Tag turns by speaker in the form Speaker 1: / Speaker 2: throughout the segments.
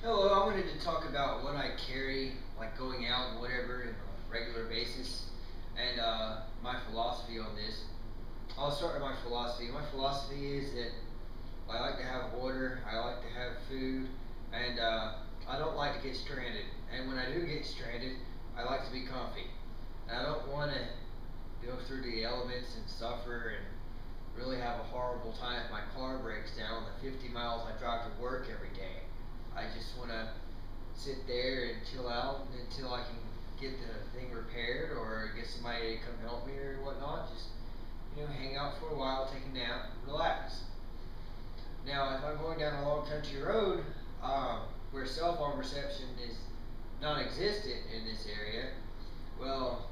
Speaker 1: Hello, I wanted to talk about what I carry, like going out and whatever, on a regular basis, and my philosophy on this. I'll start with my philosophy. My philosophy is that I like to have water, I like to have food, and I don't like to get stranded. And when I do get stranded, I like to be comfy. And I don't want to go through the elements and suffer and really have a horrible time if my car breaks down the 50 miles I drive to work every day. I just want to sit there and chill out until I can get the thing repaired or get somebody to come help me or whatnot. Just hang out for a while, take a nap, relax. Now, if I'm going down a long country road where cell phone reception is non-existent in this area, well,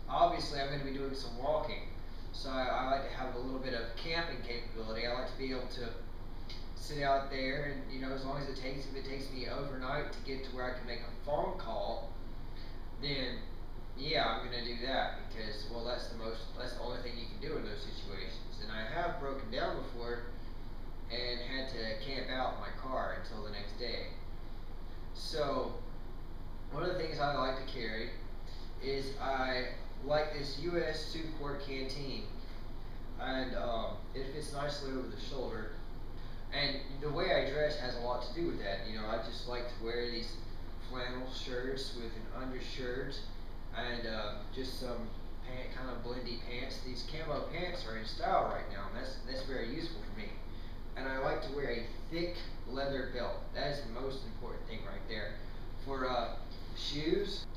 Speaker 1: obviously I'm going to be doing some walking. So I like to have a little bit of camping capability. I like to be able to sit out there and as long as if it takes me overnight to get to where I can make a phone call, then yeah, I'm gonna do that because well that's the only thing you can do in those situations. And I have broken down before and had to camp out in my car until the next day. So one of the things I like to carry is I like this US 2-quart canteen, and it fits nicely over the shoulder. And the way I dress has a lot to do with that. I just like to wear these flannel shirts with an undershirt and just some kind of blendy pants. These camo pants are in style right now, and that's very useful for me. And I like to wear a thick leather belt. That is the most important thing right there. For shoes,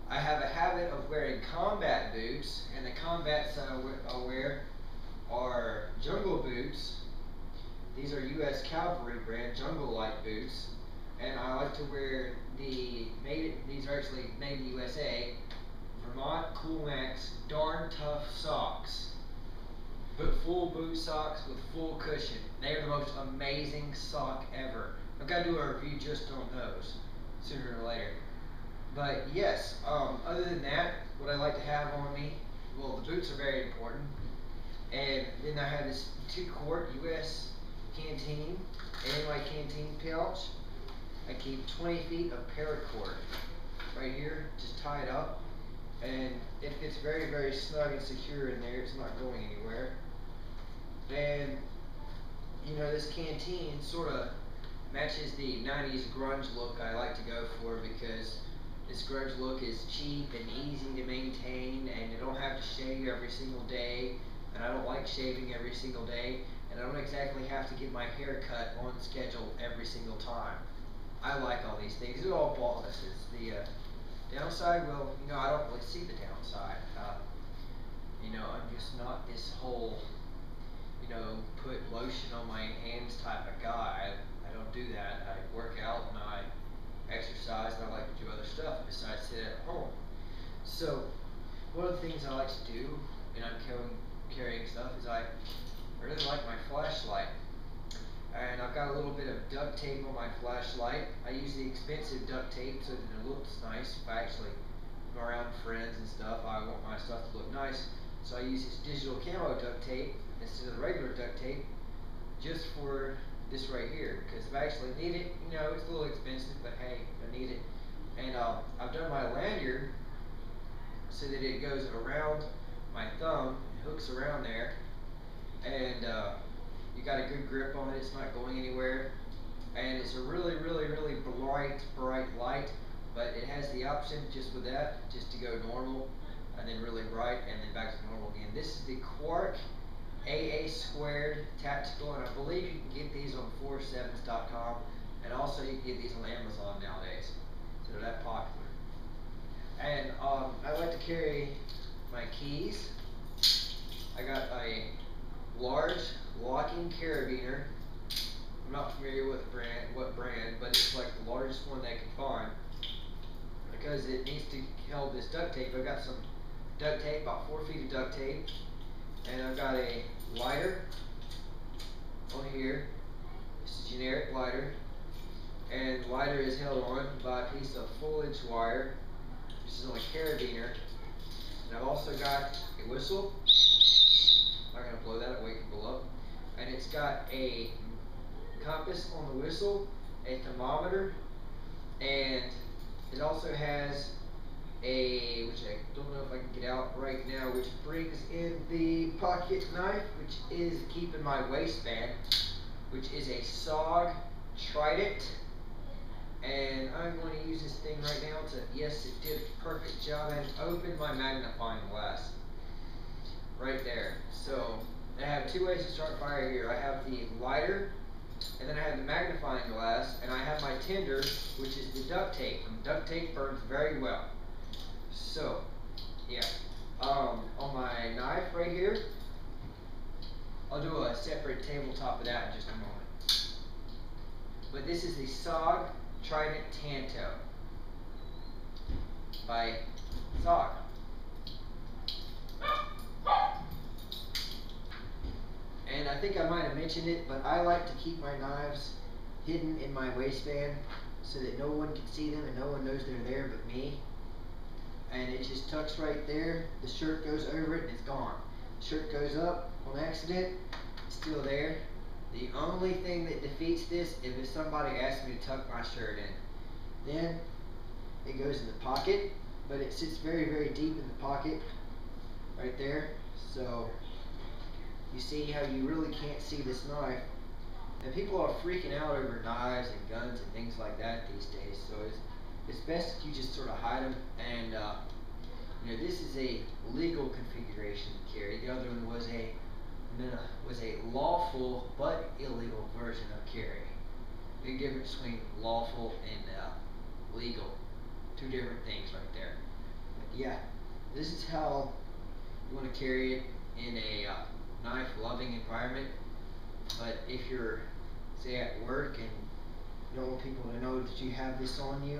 Speaker 1: I have a habit of wearing combat boots, and the combats I wear are jungle boots. These are U.S. Cavalry brand jungle light boots, and I like to wear these are actually made in USA, Vermont Cool Max Darn Tough socks. But full boot socks with full cushion. They are the most amazing sock ever. I've got to do a review just on those sooner or later. But yes, other than that, what I like to have on me, well, the boots are very important. And then I have this 2-quart US Canteen, and in my canteen pouch, I keep 20 feet of paracord right here, just tied up, and it fits very, very snug and secure in there. It's not going anywhere. And this canteen sort of matches the 90s grunge look I like to go for because this grunge look is cheap and easy to maintain, and you don't have to shave every single day, and I don't like shaving every single day, and I don't exactly have to get my hair cut on schedule every single time. I like all these things. They're all bonuses. The downside, well, I don't really see the downside. I'm just not this whole, put lotion on my hands type of guy. I don't do that. I work out and I exercise and I like to do other stuff besides sit at home. So one of the things I like to do when I'm carrying stuff is I really like my flashlight. And I've got a little bit of duct tape on my flashlight. I use the expensive duct tape so that it looks nice. If I actually am around friends and stuff, I want my stuff to look nice. So I use this digital camo duct tape instead of the regular duct tape just for this right here. Because if I actually need it, it's a little expensive, but hey, I need it. And I've done my lanyard so that it goes around my thumb, it hooks around there, and you got a good grip on it, it's not going anywhere, and it's a really, really, really bright light, but it has the option just with that, just to go normal, and then really bright, and then back to normal again. This is the Quark AA Squared Tactical, and I believe you can get these on 47s.com, and also you can get these on Amazon nowadays, so they're that popular. And I like to carry my keys. I got a large locking carabiner. I'm not familiar with what brand, but it's like the largest one they can find because it needs to hold this duct tape. I've got some duct tape, about 4 feet of duct tape, and I've got a lighter on here. It's a generic lighter, and the lighter is held on by a piece of full-inch wire. This is on a carabiner, and I've also got a whistle. I'm not going to blow that, wait to blow up. And it's got a compass on the whistle a thermometer, and it also has a, which I don't know if I can get out right now, which brings in the pocket knife, which is keeping my waistband, which is a SOG Trident. And I'm going to use this thing right now to, yes, it did a perfect job and opened my magnifying glass right there. So I have two ways to start fire here. I have the lighter, and then I have the magnifying glass, and I have my tinder, which is the duct tape. And duct tape burns very well. So, yeah, on my knife right here, I'll do a separate tabletop of that in just a moment. But this is the SOG Trident Tanto by SOG. And I think I might have mentioned it, but I like to keep my knives hidden in my waistband so that no one can see them and no one knows they're there but me. And it just tucks right there. The shirt goes over it and it's gone. The shirt goes up on accident, it's still there. The only thing that defeats this is if somebody asks me to tuck my shirt in. Then it goes in the pocket, but it sits very, very deep in the pocket right there. So you see how you really can't see this knife. And people are freaking out over knives and guns and things like that these days. So it's best if you just sort of hide them. And you know, this is a legal configuration to carry. The other one was a lawful but illegal version of carry. Big difference between lawful and legal. Two different things right there. But yeah, this is how you want to carry it in a knife-loving environment. But if you're, say, at work and you don't want people to know that you have this on you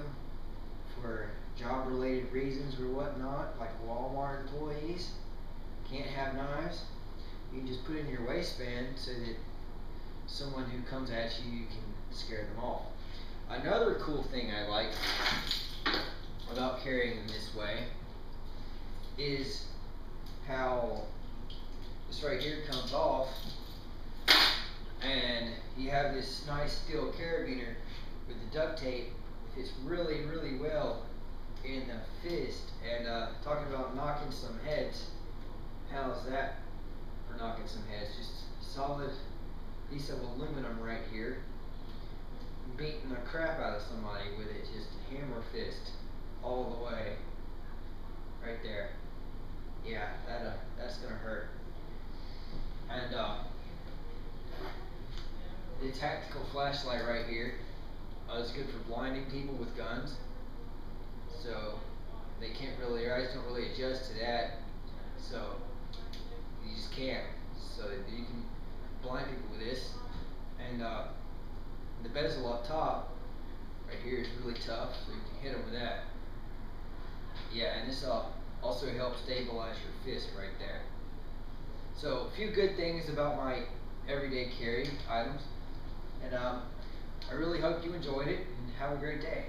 Speaker 1: for job-related reasons or whatnot, like Walmart employees can't have knives, you can just put it in your waistband so that someone who comes at you, you can scare them off. Another cool thing I like about carrying them this way is how this right here comes off, and you have this nice steel carabiner with the duct tape. It fits really, really well in the fist. And talking about knocking some heads, how's that for knocking some heads? Just solid piece of aluminum right here, beating the crap out of somebody with it, just hammer fist all the way right there. Yeah, that's gonna hurt. And the tactical flashlight right here is good for blinding people with guns, so they can't really, their eyes don't really adjust to that, so you just can't. So you can blind people with this. And the bezel up top right here is really tough, so you can hit them with that. Yeah, and this also helps stabilize your fist right there. So a few good things about my everyday carry items, and I really hope you enjoyed it, and have a great day.